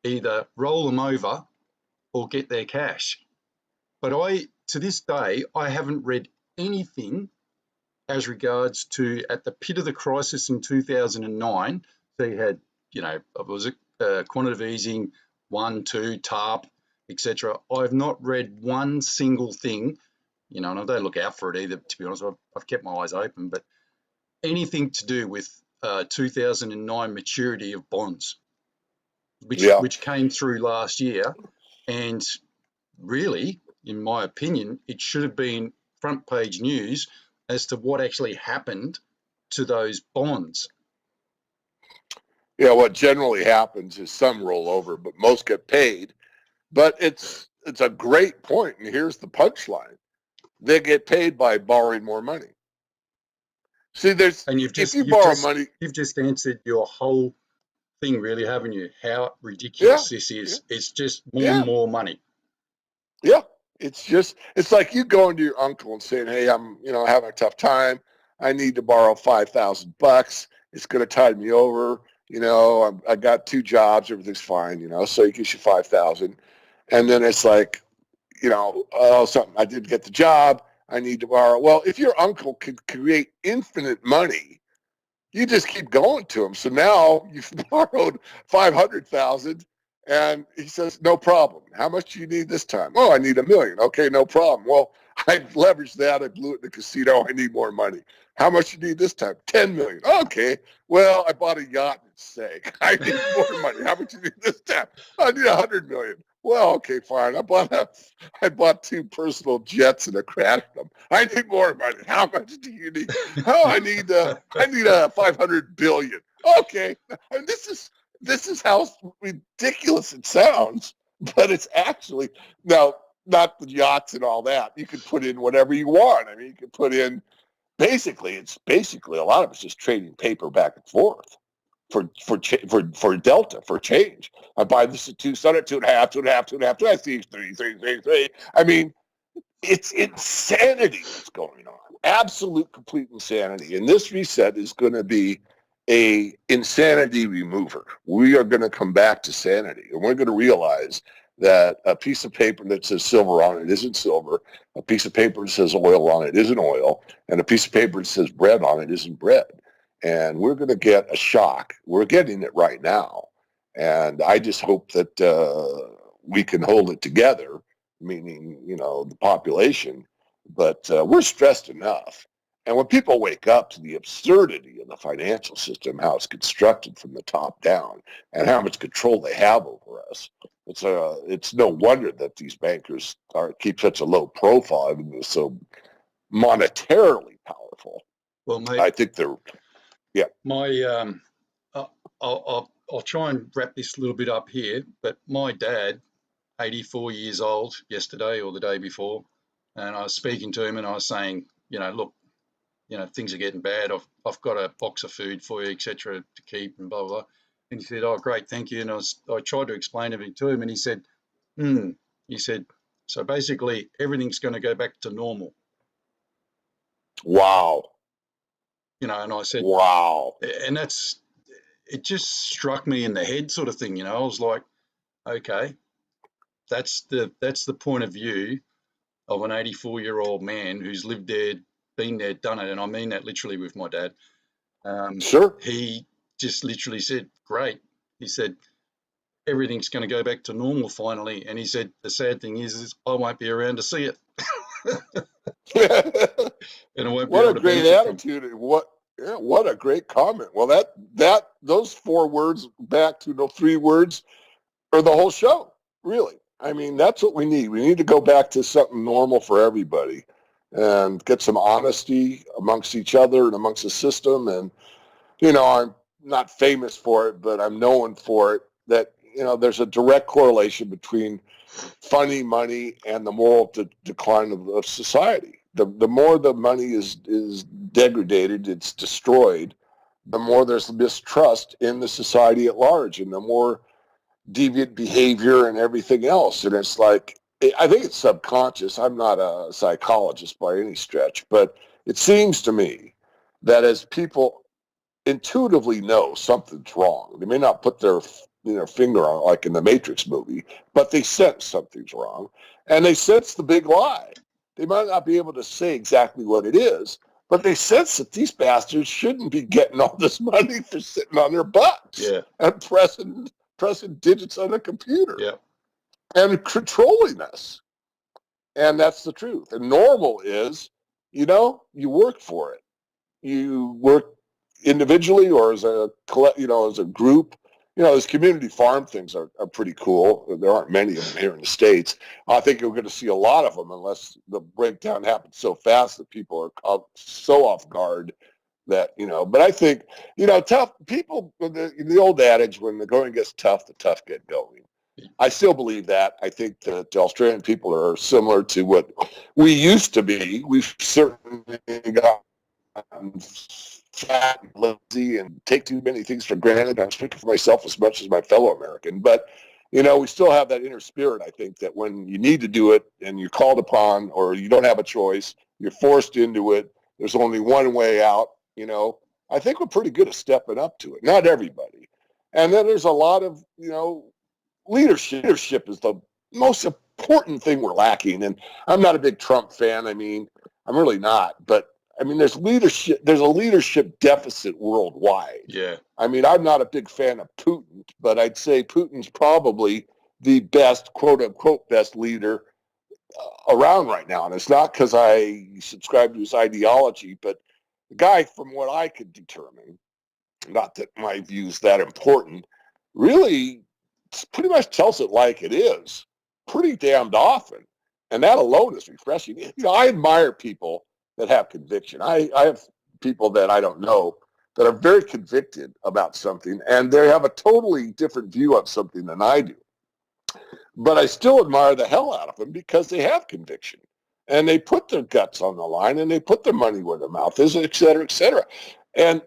either roll them over or get their cash. But to this day, I haven't read anything as regards to at the pit of the crisis in 2009. So you had, was it quantitative easing, 1, 2, TARP, etc. I've not read one single thing, and I don't look out for it either, to be honest. I've kept my eyes open, but anything to do with 2009 maturity of bonds, which came through last year. And really, in my opinion, it should have been front page news as to what actually happened to those bonds? Yeah, what generally happens is some roll over, but most get paid. But it's a great point, and here's the punchline: they get paid by borrowing more money. See, And you've if just you you've borrow just money, you've just answered your whole thing, really, haven't you? How yeah, ridiculous this yeah, is. It's just more and yeah, more money. yeah. It's like you going to your uncle and saying, "Hey, I'm having a tough time. I need to borrow $5,000. It's going to tide me over. I got 2 jobs. Everything's fine. So he gives you 5,000, and then it's like, oh, something. I didn't get the job. I need to borrow. Well, if your uncle could create infinite money, you just keep going to him. So now you've borrowed 500,000, and he says, no problem. How much do you need this time? Oh, I need $1 million. Okay, no problem. Well, I leveraged that. I blew it in the casino. I need more money. How much you need this time? 10 million. Okay. Well, I bought a yacht in sake. I need more money. How much you need this time? I need 100 million. Well, okay, fine. I bought 2 personal jets and I crashed them. I need more money. How much do you need? Oh, I need a 500 billion. Okay. And this is how ridiculous it sounds, but it's actually now not the yachts and all that. You could put in whatever you want. I mean, you could put in it's basically a lot of it's just trading paper back and forth for delta, for change. I buy this at 2, sell it 2.5, 2.5, 2.5, 2.5, 3. I mean, it's insanity what's going on. Absolute, complete insanity. And this reset is going to be a insanity remover. We are going to come back to sanity, and we're going to realize that a piece of paper that says silver on it isn't silver, a piece of paper that says oil on it isn't oil, and a piece of paper that says bread on it isn't bread. And we're going to get a shock. We're getting it right now. And I just hope that we can hold it together, meaning, the population. But we're stressed enough. And when people wake up to the absurdity of the financial system, how it's constructed from the top down, and how much control they have over us, it's no wonder that these bankers keep such a low profile, even though they're so monetarily powerful. Well, mate, I think they're, yeah. my I'll try and wrap this a little bit up here. But my dad, 84 years old, yesterday or the day before, and I was speaking to him, and I was saying, look, things are getting bad. I've got a box of food for you, etc., to keep, and blah blah blah. And he said, "Oh, great, thank you." And I tried to explain everything to him, and he said, "Hmm." He said, "So basically, everything's going to go back to normal." Wow. And I said, Wow. and it just struck me in the head, sort of thing. I was like, okay, that's the point of view of an 84-year-old man who's lived there, been there, done it, and I mean that literally with my dad. Sure. He just literally said, "Great." He said, "Everything's going to go back to normal finally." And he said, "The sad thing is I won't be around to see it, and I won't be What able a to great benefit from." attitude, and what a great comment. Well, that those 4 words back to the 3 words are the whole show, really. I mean, that's what we need. We need to go back to something normal for everybody, and get some honesty amongst each other and amongst the system. And I'm not famous for it, but I'm known for it. That there's a direct correlation between funny money and the moral decline of society. The more the money is degraded, it's destroyed, the more there's mistrust in the society at large, and the more deviant behavior and everything else. And it's like, I think it's subconscious. I'm not a psychologist by any stretch, but it seems to me that as people intuitively know something's wrong. They may not put their finger on it like in the Matrix movie, but they sense something's wrong, and they sense the big lie. They might not be able to say exactly what it is, but they sense that these bastards shouldn't be getting all this money for sitting on their butts Yeah, and pressing digits on a computer yeah, and controlling us. And that's the truth. And normal is, you work for it. You work individually or as a group. These community farm things are pretty cool. There aren't many of them here in the States. I think you're going to see a lot of them unless the breakdown happens so fast that people are caught so off guard that, but I think, tough people, the old adage, when the going gets tough, the tough get going. I still believe that. I think that the Australian people are similar to what we used to be. We've certainly gotten fat and lazy and take too many things for granted. I'm speaking for myself as much as my fellow American, but we still have that inner spirit. I think that when you need to do it and you're called upon, or you don't have a choice, you're forced into it. There's only one way out. I think we're pretty good at stepping up to it. Not everybody, and then there's a lot of leadership. Leadership is the most important thing we're lacking. And I'm not a big Trump fan. I mean, I'm really not. But I mean, there's leadership. There's a leadership deficit worldwide. Yeah. I mean, I'm not a big fan of Putin, but I'd say Putin's probably the best, quote unquote, best leader around right now. And it's not because I subscribe to his ideology, but the guy, from what I could determine, not that my view is that important, really pretty much tells it like it is pretty damned often. And that alone is refreshing. I admire people that have conviction. I have people that I don't know that are very convicted about something, and they have a totally different view of something than I do. But I still admire the hell out of them because they have conviction. And they put their guts on the line, and they put their money where their mouth is, et cetera, et cetera. And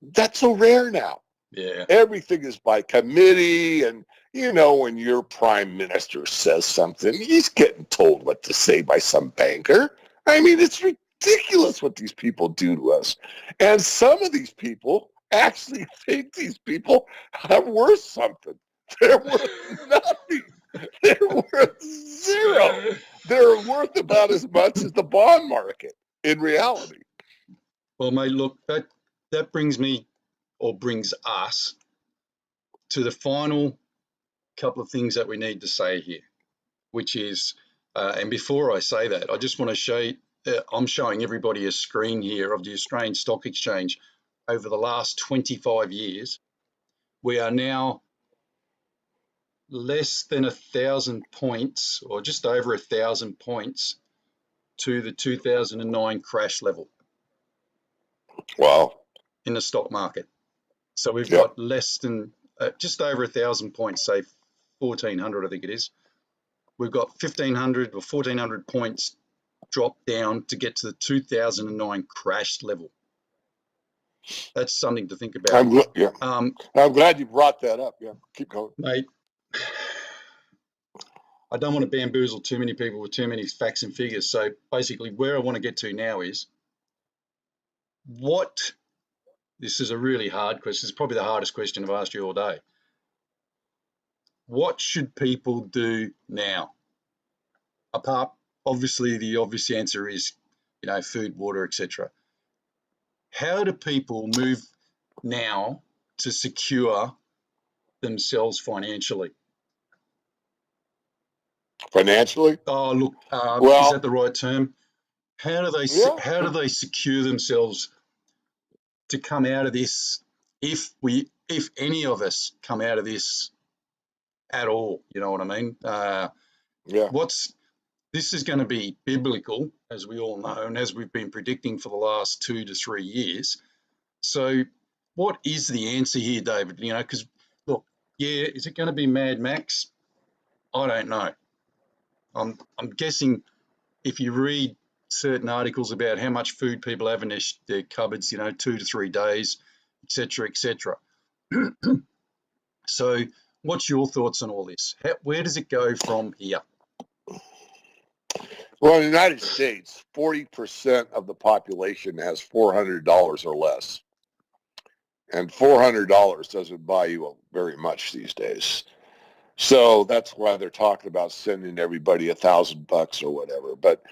that's so rare now. Yeah. Everything is by committee, and when your prime minister says something, he's getting told what to say by some banker. I mean, it's ridiculous what these people do to us. And some of these people actually think these people are worth something. They're worth nothing. They're worth zero. They're worth about as much as the bond market in reality. Well, mate, look, that brings me, or brings us, to the final couple of things that we need to say here, which is, and before I say that, I just want to show you, I'm showing everybody a screen here of the Australian Stock Exchange over the last 25 years. We are now less than 1,000 points, or just over 1,000 points, to the 2009 crash level. Wow. In the stock market. So we've got less than, just over 1,000 points, say 1,400, I think it is. We've got 1,500 or 1,400 points dropped down to get to the 2009 crash level. That's something to think about. I'm glad you brought that up. Yeah, keep going. Mate, I don't want to bamboozle too many people with too many facts and figures. So basically where I want to get to now is, this is a really hard question. It's probably the hardest question I've asked you all day. What should people do now? Apart, obviously, the obvious answer is, food, water, etc. How do people move now to secure themselves financially? Financially? Oh, look, is that the right term? How do they secure themselves to come out of this, if any of us come out of this at all? You know what I mean? This is going to be biblical, as we all know, and as we've been predicting for the last 2 to 3 years. So what is the answer here, David? Because, look, is it going to be Mad Max? I don't know. I'm guessing if you read certain articles about how much food people have in their cupboards, 2 to 3 days, etc., etc. So what's your thoughts on all this? Where does it go from here? Well, in the United States, 40% of the population has $400 or less. And $400 doesn't buy you very much these days. So that's why they're talking about sending everybody $1,000 or whatever. But,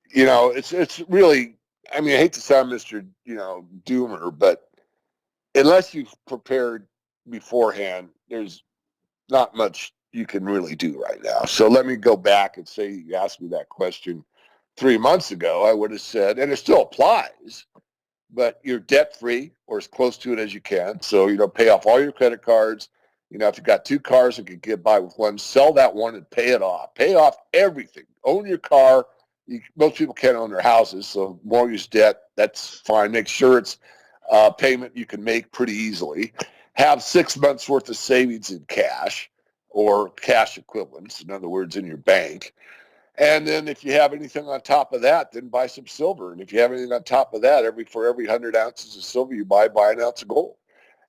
it's really, I mean, I hate to sound Mr., doomer, but unless you've prepared beforehand, there's not much you can really do right now. So let me go back and say you asked me that question 3 months ago. I would have said, and it still applies, but you're debt-free or as close to it as you can. So, pay off all your credit cards. If you've got 2 cars and can get by with one, sell that one and pay it off. Pay off everything. Own your car, most people can't own their houses, so mortgage debt, that's fine. Make sure it's payment you can make pretty easily. Have 6 months worth of savings in cash or cash equivalents, in other words, in your bank. And then if you have anything on top of that, then buy some silver. And if you have anything on top of that, for every 100 ounces of silver you buy an ounce of gold.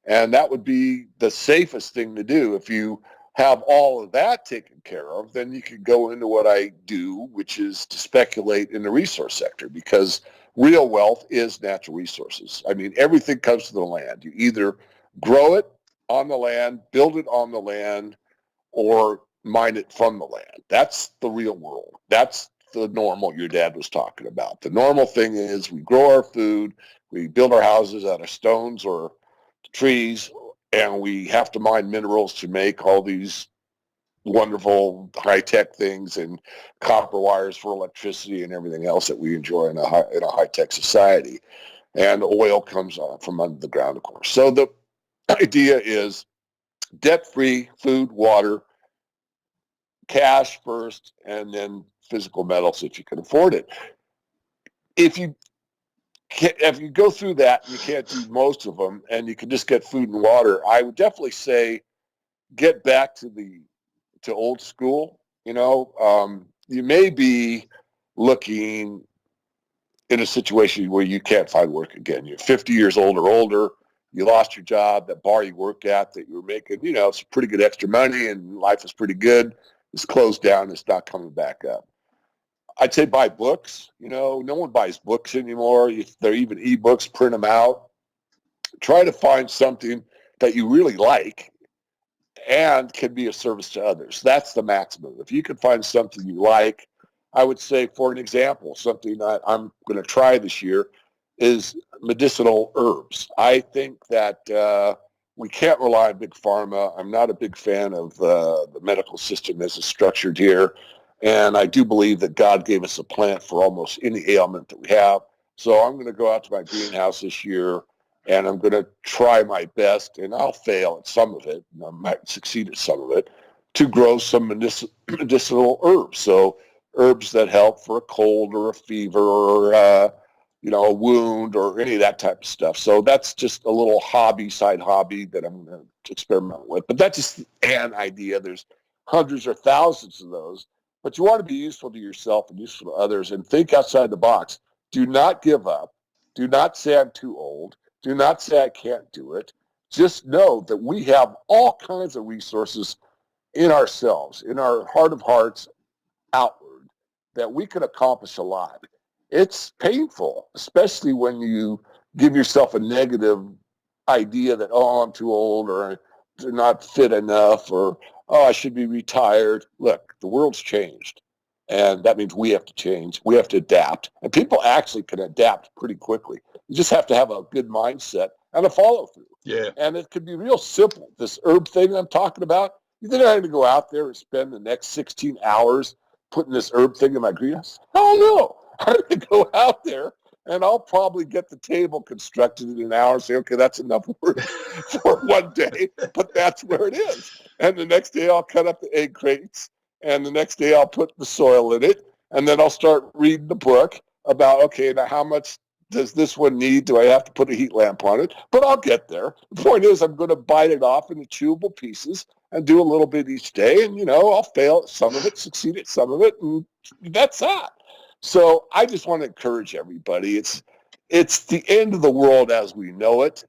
And that would be the safest thing to do. If you have all of that taken care of, then you can go into what I do, which is to speculate in the resource sector, because real wealth is natural resources. I mean, everything comes to the land. You either grow it on the land, build it on the land, or mine it from the land. That's the real world. That's the normal your dad was talking about. The normal thing is we grow our food, we build our houses out of stones or trees, and we have to mine minerals to make all these wonderful high-tech things and copper wires for electricity and everything else that we enjoy in a high-tech society. And oil comes from under the ground, of course. So the idea is debt-free food, water, cash first, and then physical metals if you can afford it. If you go through that and you can't do most of them and you can just get food and water, I would definitely say get back to old school. You may be looking in a situation where you can't find work again. You're 50 years old or older. You lost your job. That bar you worked at that you were making, some pretty good extra money and life is pretty good. It's closed down. It's not coming back up. I'd say buy books. No one buys books anymore. If they're even ebooks, print them out. Try to find something that you really like and can be of service to others. That's the maximum. If you can find something you like, I would say, for an example, something that I'm going to try this year is medicinal herbs. I think that we can't rely on big pharma. I'm not a big fan of the medical system as it's structured here. And I do believe that God gave us a plant for almost any ailment that we have. So I'm going to go out to my greenhouse this year and I'm going to try my best, and I'll fail at some of it, and I might succeed at some of it, to grow some medicinal herbs. So herbs that help for a cold or a fever or a wound or any of that type of stuff. So that's just a little side hobby that I'm going to experiment with. But that's just an idea. There's hundreds or thousands of those. But you want to be useful to yourself and useful to others and think outside the box. Do not give up. Do not say I'm too old. Do not say I can't do it. Just know that we have all kinds of resources in ourselves, in our heart of hearts, outward, that we can accomplish a lot. It's painful, especially when you give yourself a negative idea that, oh, I'm too old or they're not fit enough or, oh, I should be retired. Look, the world's changed. And that means we have to change. We have to adapt. And people actually can adapt pretty quickly. You just have to have a good mindset and a follow through. Yeah. And it can be real simple. This herb thing I'm talking about, you think I'm going to go out there and spend the next 16 hours putting this herb thing in my greenhouse? Oh, no. I'm going to go out there and I'll probably get the table constructed in an hour and say, okay, that's enough work for one day, but that's where it is. And the next day I'll cut up the egg crates, and the next day I'll put the soil in it, and then I'll start reading the book about, okay, now how much does this one need? Do I have to put a heat lamp on it? But I'll get there. The point is I'm going to bite it off into chewable pieces and do a little bit each day, and, I'll fail at some of it, succeed at some of it, and that's that. So I just want to encourage everybody. It's the end of the world as we know it,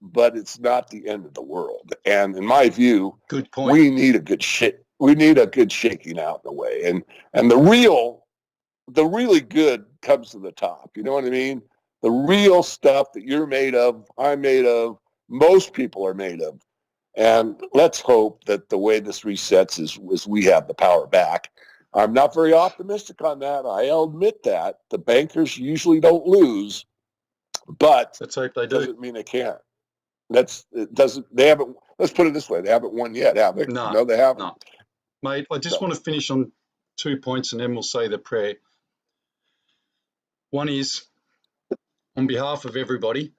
but it's not the end of the world. And in my view, Good point. we need a good shaking out in a way. And the really good comes to the top. You know what I mean? The real stuff that you're made of, I'm made of, most people are made of. And let's hope that the way this resets is we have the power back. I'm not very optimistic on that. I'll admit that. The bankers usually don't lose, but let's hope they it do. doesn't mean they can't. They haven't, let's put it this way, they haven't won yet, have they? No, No, they haven't. no. Mate, I just want to finish on 2 points and then we'll say the prayer. One is, on behalf of everybody,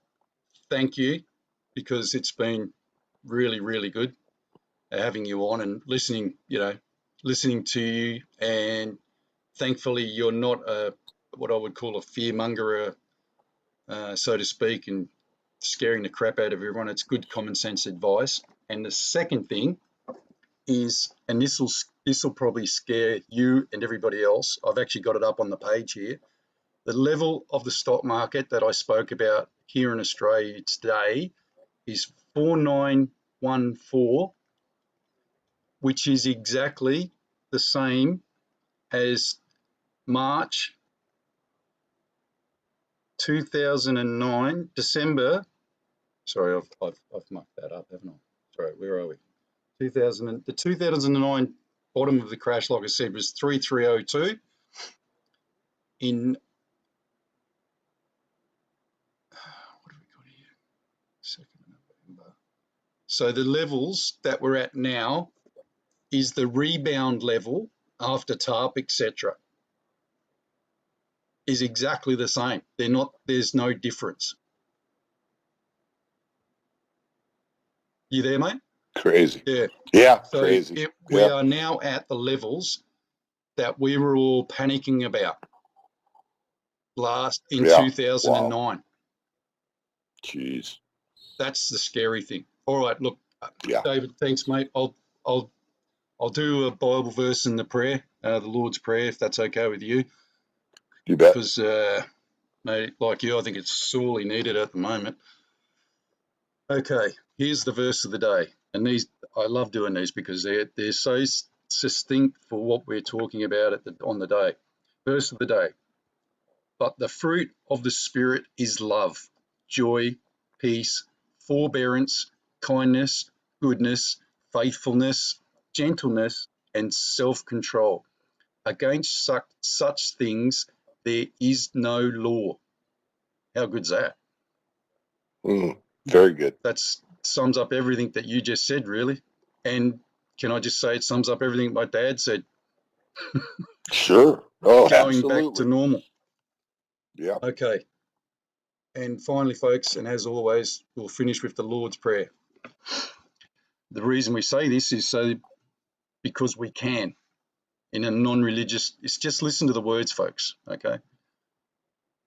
thank you, because it's been really, really good having you on and listening to you and thankfully, you're not what I would call a fearmonger, so to speak, and scaring the crap out of everyone. It's good common sense advice. And the second thing is, and this will probably scare you and everybody else. I've actually got it up on the page here. The level of the stock market that I spoke about here in Australia today is 4914, which is exactly the same as March 2009, December. Sorry, I've mucked that up, haven't I? Sorry, where are we? The 2009 bottom of the crash, like I said, was 3302 in, what have we got here? 2nd of November. So the levels that we're at now is the rebound level after TARP, etc., is exactly the same. They're not. There's no difference. You there, mate? Crazy. Yeah. Yeah, So crazy. we are now at the levels that we were all panicking about in Yeah. 2009. Wow. Jeez. That's the scary thing. All right, look, Yeah. David, thanks, mate. I'll do a Bible verse in the prayer, the Lord's Prayer, if that's okay with you. You bet. Because, mate, like you, I think it's sorely needed at the moment. Okay, here's the verse of the day, and I love doing these because they're so succinct for what we're talking about on the day. Verse of the day. But the fruit of the Spirit is love, joy, peace, forbearance, kindness, goodness, faithfulness, gentleness, and self-control. Against such things there is no law. How good's that? Very good. That sums up everything that you just said, really. And can I just say it sums up everything my dad said? Sure. Oh, Going back to absolutely. normal. Yeah. Okay. And finally, folks, and as always, we'll finish with the Lord's Prayer. The reason we say this is because we can. In a non-religious, it's just listen to the words, folks, okay?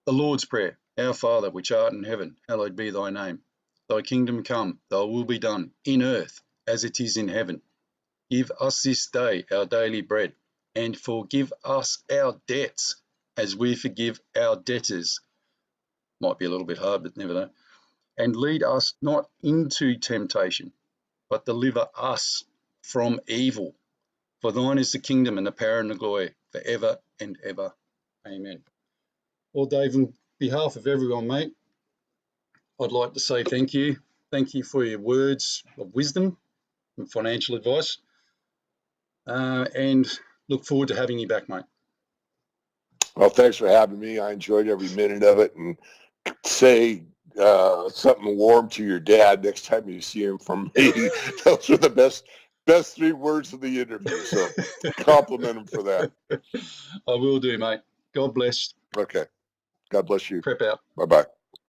The Lord's Prayer. Our Father, which art in heaven, hallowed be thy name. Thy kingdom come, thy will be done, in earth as it is in heaven. Give us this day our daily bread, and forgive us our debts as we forgive our debtors. Might be a little bit hard, but never know. And lead us not into temptation, but deliver us from evil. For thine is the kingdom and the power and the glory forever and ever. Amen. Well, Dave, on behalf of everyone, mate, I'd like to say thank you. Thank you for your words of wisdom and financial advice. And look forward to having you back, mate. Well, thanks for having me. I enjoyed every minute of it. And say something warm to your dad next time you see him from me. Those were the best 3 words of the interview. So compliment him for that. I will do, mate. God bless. Okay. God bless you. Prep out. Bye-bye.